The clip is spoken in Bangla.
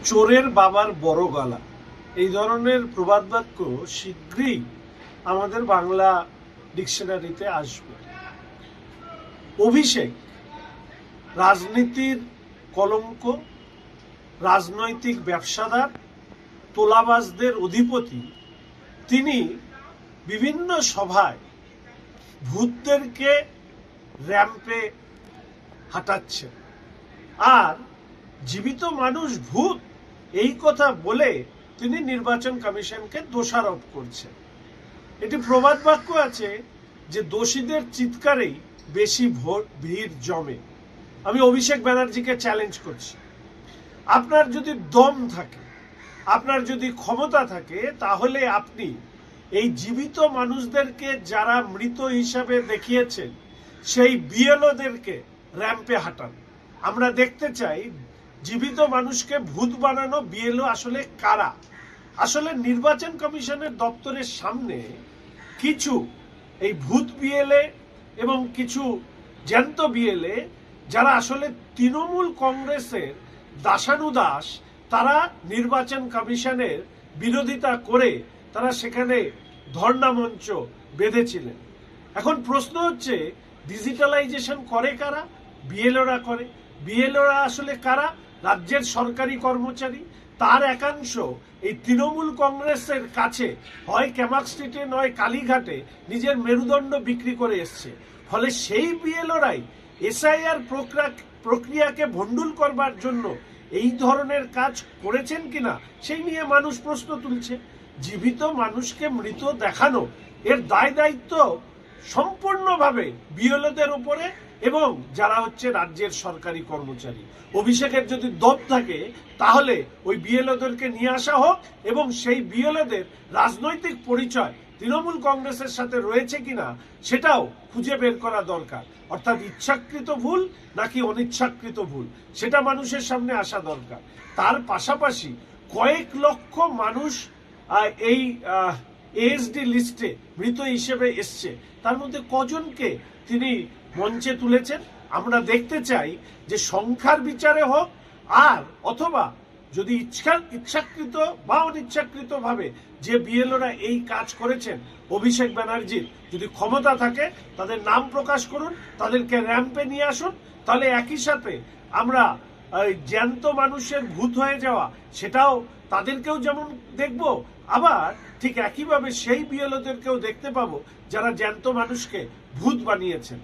চোরের বাবার বড় গলা, এই ধরনের প্রবাদ বাক্য শীঘ্রই আমাদের বাংলা ডিকশনারিতে আসবে। অভিষেক রাজনীতির কলঙ্ক, রাজনৈতিক ব্যবসাদার, তোলাবাজদের অধিপতি। তিনি বিভিন্ন সভায় ভূতদেরকে র্যাম্পে হাঁটাচ্ছেন, আর জীবিত মানুষ ভূত এই কথা বলে তিনি নির্বাচন কমিশনকে দোষারোপ করছেন। এটি প্রবাদ বাক্য আছে যে দোষীদের চিৎকারেই বেশি ভিড় জমে। আমি অভিষেক ব্যানার্জিকে চ্যালেঞ্জ করছি, আপনার যদি দম থাকে, আপনার যদি ক্ষমতা থাকে, তাহলে আপনি এই জীবিত মানুষদেরকে যারা মৃত হিসাবে দেখিয়েছেন সেই বিএলওদেরকে র্যাম্পে হাঁটান। আমরা দেখতে চাই জীবিত মানুষকে ভূত বানানো বিএলও আসলে কারা। আসলে নির্বাচন কমিশনের দপ্তরের সামনে কিছু এই ভূত বিএলএ এবং কিছু জ্যান্ত বিএলএ যারা আসলে তৃণমূল কংগ্রেসের দাসানুদাস, তারা নির্বাচন কমিশনের বিরোধিতা করে তারা সেখানে ধর্ণা মঞ্চ বেঁধেছিলেন। এখন প্রশ্ন হচ্ছে, ডিজিটালাইজেশন করে কারা? বিএলওরা করে। বিএলওরা আসলে কারা? রাজ্যের সরকারি কর্মচারী। তার একাংশ এই তৃণমূল কংগ্রেসের কাছে হয় ক্যামাক স্ট্রিটে নয় কালীঘাটে নিজের মেরুদণ্ড বিক্রি করে এসছে। ফলে সেই বিএলওরাই এসআইআর প্রক্রিয়াকে ভণ্ডুল করবার জন্য এই ধরনের কাজ করেছেন কিনা সেই নিয়ে মানুষ প্রশ্ন তুলছে। জীবিত মানুষকে মৃত দেখানো, এর দায় দায়িত্ব সম্পূর্ণভাবে বিএলওদের উপরে এবং যারা হচ্ছে রাজ্যের সরকারি কর্মচারী। অভিষেকের যদি দপ থাকে তাহলে ওই বিএলওদেরকে নিয়ে আসা হোক এবং সেই বিএলওদের রাজনৈতিক পরিচয় তৃণমূল কংগ্রেসের সাথে রয়েছে কিনা সেটাও খুঁজে বের করা দরকার। অর্থাৎ ইচ্ছাকৃত ভুল নাকি অনিচ্ছাকৃত ভুল, সেটা মানুষের সামনে আসা দরকার। তার পাশাপাশি কয়েক লক্ষ মানুষ এই এএসডি লিস্টে মৃত হিসেবে এসছে, তার মধ্যে কজনকে তিনি মঞ্চে তুলেছেন। আমরা দেখতে চাই যে সংখ্যার বিচারে হোক, আর অথবা যদি ইচ্ছাকৃত বা অনিচ্ছাকৃত ভাবে যে বিএলওরা এই কাজ করেছেন, অভিষেক ব্যানার্জির যদি ক্ষমতা থাকে তাদের নাম প্রকাশ করুন, তাদেরকে র্যাম্পে নিয়ে আসুন। তাহলে একই সাথে আমরা জ্যান্ত মানুষের ভূত হয়ে যাওয়া সেটাও তাদেরকেও যেমন দেখব, আবার ঠিক একইভাবে সেই বিএলওদেরকেও দেখতে পাবো যারা জ্যান্ত মানুষকে ভূত বানিয়েছেন।